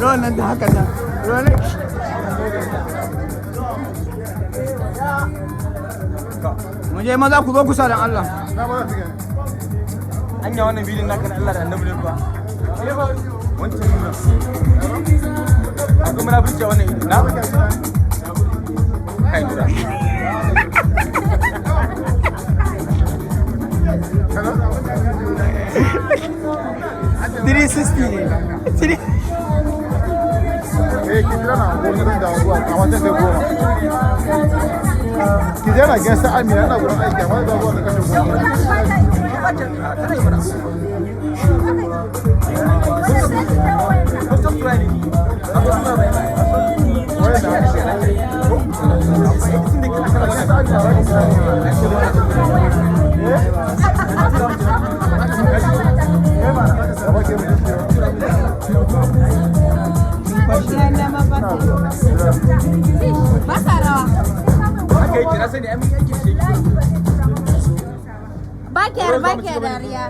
ruwan nan da haka nan ruwan nan mu je maza ku zo kusa da Allah hanya wannan bidiyon naka na Allah da annabi ne ba wancan nuna akwai muna burce wannan na kai dura 360 ne. Ki jana gasa Amina na gurin aiki amma da zuwa da kashe Bakar dariya.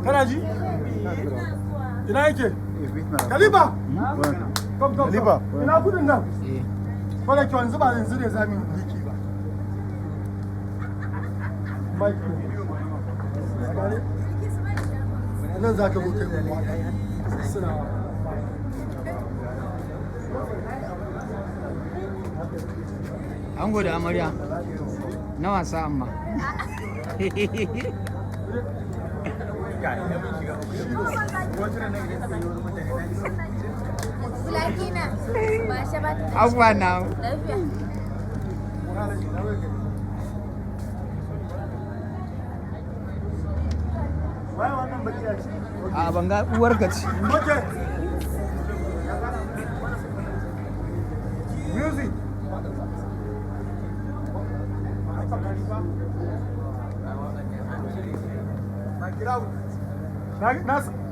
Kana ji? Ina yake? Kalli ba? Ina kudin nan? Wadda kyau yanzu ba yanzu ne za mu yi biki ba. Mike ne. Nan za ka zo kai mu suna Ango da amarya na wasa amma. Bulakina. Masha ba ta. Abuwa na. Lafiya. A banga uwar ka ce. Music.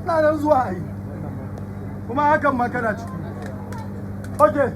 Na nan zuwa a yi kuma hakan ma kana ciki. Okay.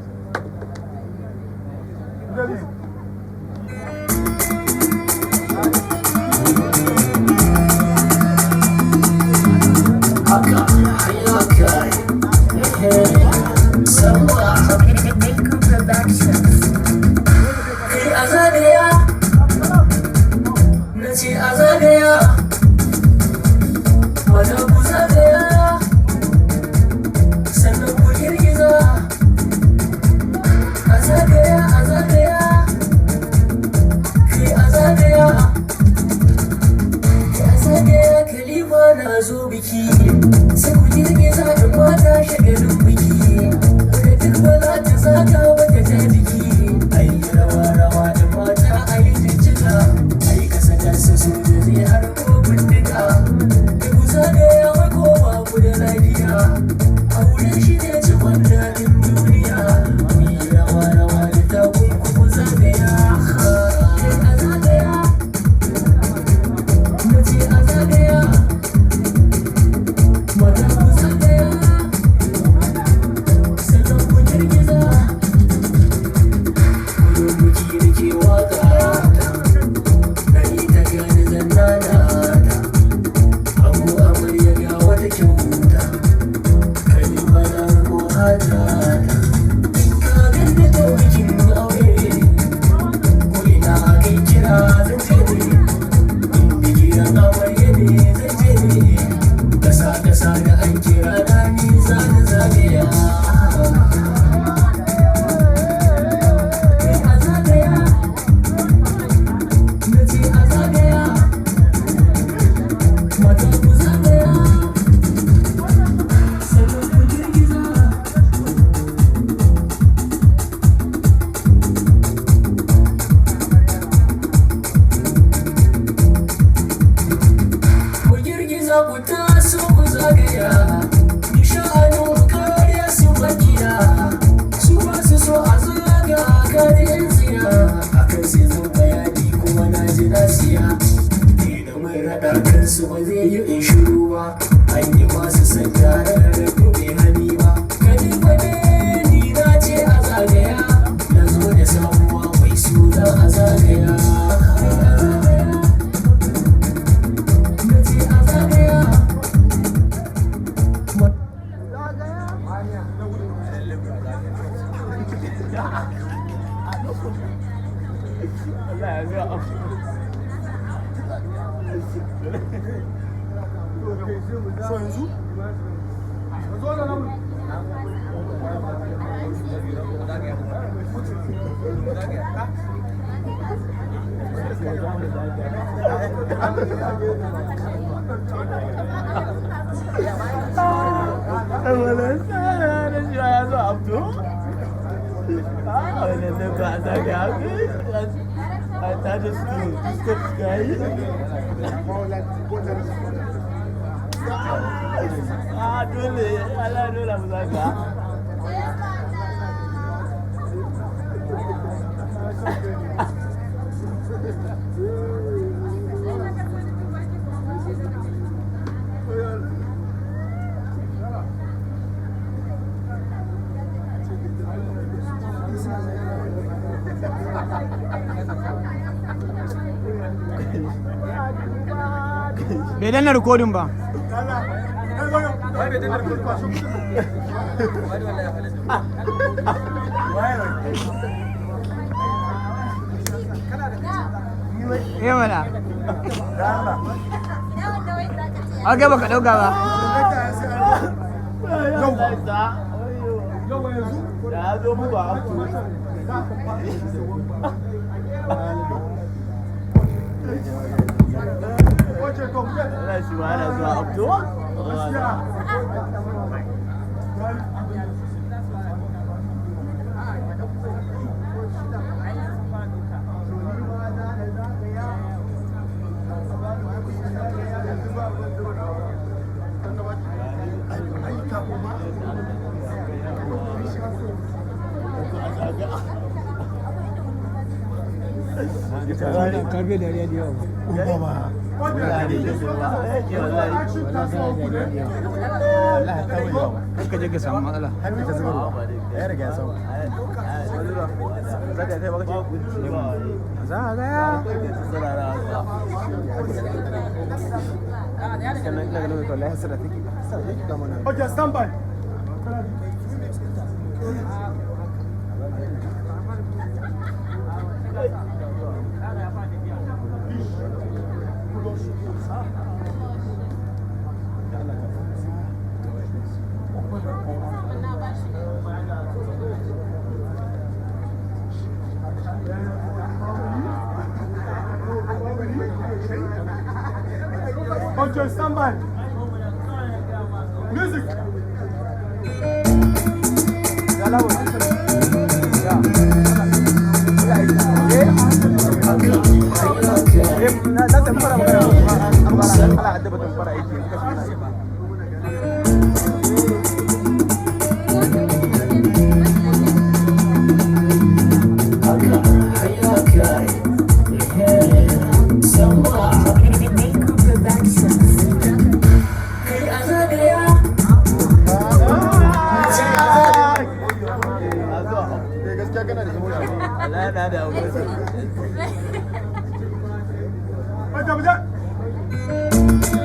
Bai danna rikodin ba. mana. Da Allah. Ina wanda wai za ka ce Aka baka dauka ba. Yau yanzu. Da ya zo mu ba a fito. Wace to mu Ana shi ma ana zuwa a fito. Karbe dariya da yawa. Ka je ka samu matsala. Za a gaya. Okay, stand by. Okay, stand by. Music. Baca, baca.